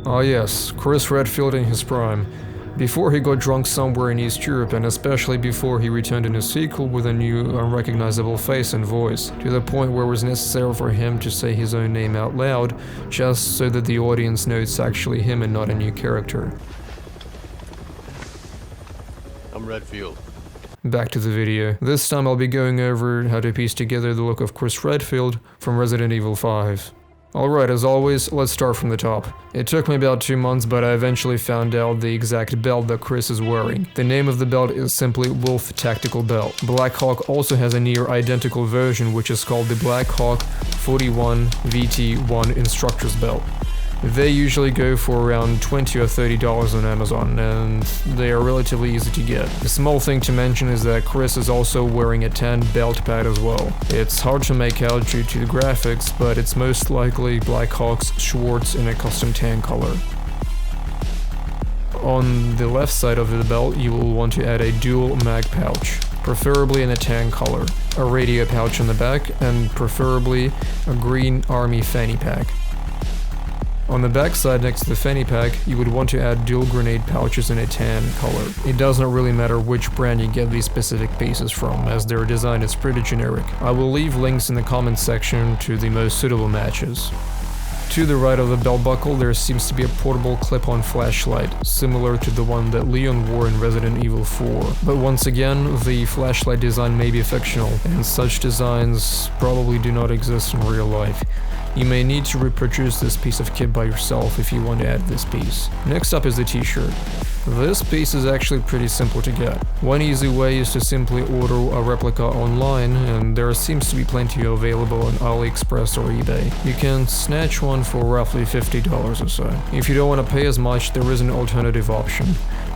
Ah yes, Chris Redfield in his prime. Before he got drunk somewhere in East Europe, and especially before he returned in a sequel with a new, unrecognizable face and voice, to the point where it was necessary for him to say his own name out loud, just so that the audience knows it's actually him and not a new character. I'm Redfield. Back to the video. This time I'll be going over how to piece together the look of Chris Redfield from Resident Evil 5. Alright, as always, let's start from the top. It took me about 2 months, but I eventually found out the exact belt that Chris is wearing. The name of the belt is simply Wolf Tactical Belt. Black Hawk also has a near identical version, which is called the Black Hawk 41 VT1 Instructor's Belt. They usually go for around $20 or $30 on Amazon, and they are relatively easy to get. The small thing to mention is that Chris is also wearing a tan belt pad as well. It's hard to make out due to the graphics, but it's most likely Black Hawk's Schwartz in a custom tan color. On the left side of the belt, you will want to add a dual mag pouch, preferably in a tan color, a radio pouch on the back, and preferably a green army fanny pack. On the back side next to the fanny pack, you would want to add dual grenade pouches in a tan color. It does not really matter which brand you get these specific pieces from, as their design is pretty generic. I will leave links in the comments section to the most suitable matches. To the right of the belt buckle, there seems to be a portable clip-on flashlight, similar to the one that Leon wore in Resident Evil 4. But once again, the flashlight design may be fictional, and such designs probably do not exist in real life. You may need to reproduce this piece of kit by yourself if you want to add this piece. Next up is the t-shirt. This piece is actually pretty simple to get. One easy way is to simply order a replica online, and there seems to be plenty available on AliExpress or eBay. You can snatch one for roughly $50 or so. If you don't want to pay as much, there is an alternative option,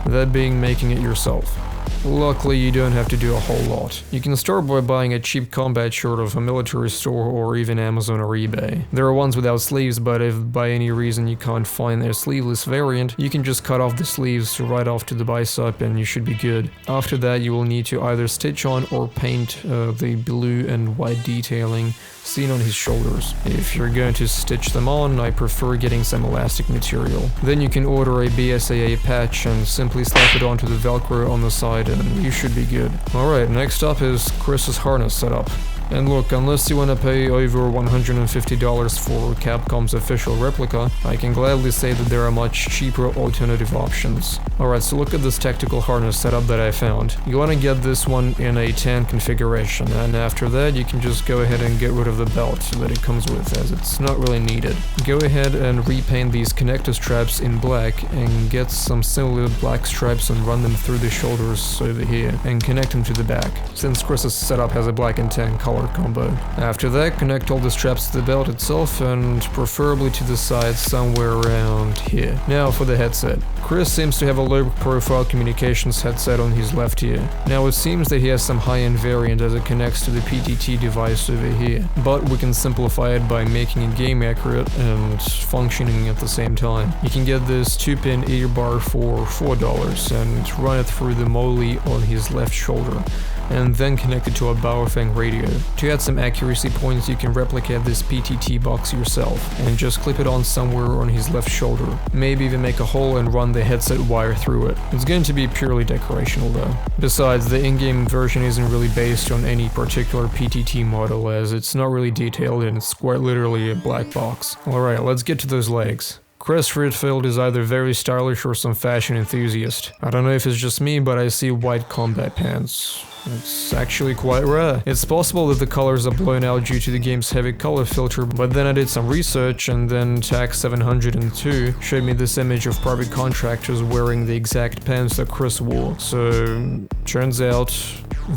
that being making it yourself. Luckily, you don't have to do a whole lot. You can start by buying a cheap combat shirt of a military store or even Amazon or eBay. There are ones without sleeves, but if by any reason you can't find their sleeveless variant, you can just cut off the sleeves right off to the bicep and you should be good. After that, you will need to either stitch on or paint the blue and white detailing seen on his shoulders. If you're going to stitch them on, I prefer getting some elastic material. Then you can order a BSAA patch and simply slap it onto the Velcro on the side and you should be good. Alright, next up is Chris's harness setup. And look, unless you want to pay over $150 for Capcom's official replica, I can gladly say that there are much cheaper alternative options. Alright, so look at this tactical harness setup that I found. You want to get this one in a tan configuration, and after that you can just go ahead and get rid of the belt that it comes with, as it's not really needed. Go ahead and repaint these connector straps in black and get some similar black stripes and run them through the shoulders over here and connect them to the back, since Chris's setup has a black and tan color combo. After that, connect all the straps to the belt itself and preferably to the sides somewhere around here. Now for the headset. Chris seems to have a low profile communications headset on his left ear. Now it seems that he has some high-end variant as it connects to the PTT device over here, but we can simplify it by making it game accurate and functioning at the same time. You can get this 2-pin ear bar for $4 and run it through the molly on his left shoulder, and then connect it to a Baofeng radio. To add some accuracy points, you can replicate this PTT box yourself and just clip it on somewhere on his left shoulder. Maybe even make a hole and run the headset wire through it. It's going to be purely decorational though. Besides, the in-game version isn't really based on any particular PTT model, as it's not really detailed and it's quite literally a black box. Alright, let's get to those legs. Chris Redfield is either very stylish or some fashion enthusiast. I don't know if it's just me, but I see white combat pants. It's actually quite rare. It's possible that the colors are blown out due to the game's heavy color filter, but then I did some research and then TAC 702 showed me this image of private contractors wearing the exact pants that Chris wore. So, turns out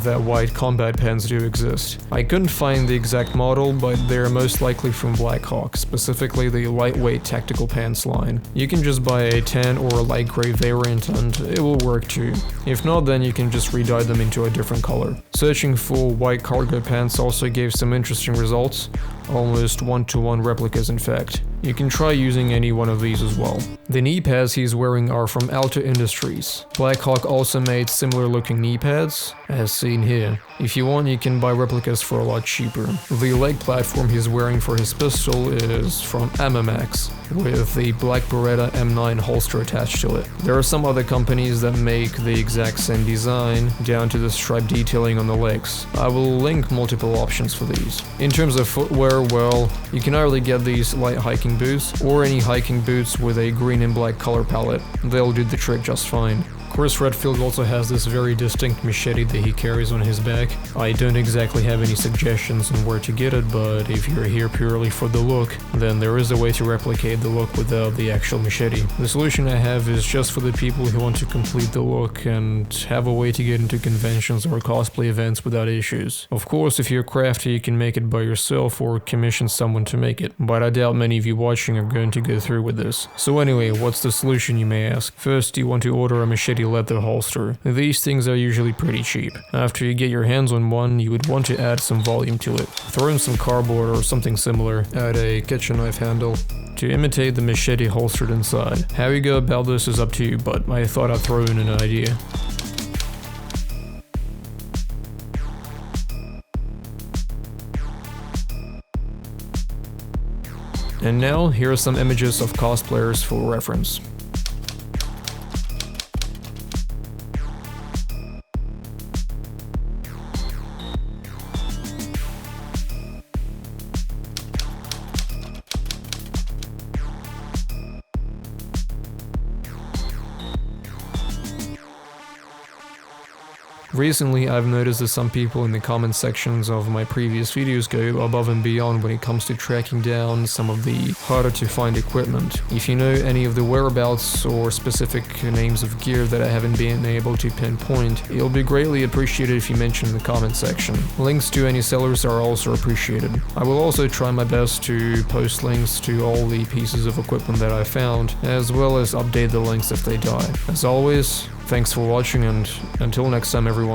that white combat pants do exist. I couldn't find the exact model, but they're most likely from Black Hawk, specifically the lightweight tactical pants line. You can just buy a tan or a light gray variant and it will work too. If not, then you can just re-dye them into a different color. Searching for white cargo pants also gave some interesting results, almost 1-to-1 replicas in fact. You can try using any one of these as well. The knee pads he's wearing are from Alto Industries. Blackhawk also made similar looking knee pads, as seen here. If you want, you can buy replicas for a lot cheaper. The leg platform he's wearing for his pistol is from MMX, with the black Beretta M9 holster attached to it. There are some other companies that make the exact same design, down to the stripe detailing on the legs. I will link multiple options for these. In terms of footwear, well, you can either get these light hiking boots, or any hiking boots with a green and black color palette. They'll do the trick just fine. Of course, Redfield also has this very distinct machete that he carries on his back. I don't exactly have any suggestions on where to get it, but if you're here purely for the look, then there is a way to replicate the look without the actual machete. The solution I have is just for the people who want to complete the look and have a way to get into conventions or cosplay events without issues. Of course, if you're crafty, you can make it by yourself or commission someone to make it, but I doubt many of you watching are going to go through with this. So anyway, what's the solution, you may ask? First, you want to order a machete leather holster. These things are usually pretty cheap. After you get your hands on one, you would want to add some volume to it. Throw in some cardboard or something similar. Add a kitchen knife handle to imitate the machete holstered inside. How you go about this is up to you, but I thought I'd throw in an idea. And now, here are some images of cosplayers for reference. Recently, I've noticed that some people in the comment sections of my previous videos go above and beyond when it comes to tracking down some of the harder to find equipment. If you know any of the whereabouts or specific names of gear that I haven't been able to pinpoint, it'll be greatly appreciated if you mention in the comment section. Links to any sellers are also appreciated. I will also try my best to post links to all the pieces of equipment that I found, as well as update the links if they die. As always, thanks for watching, and until next time everyone.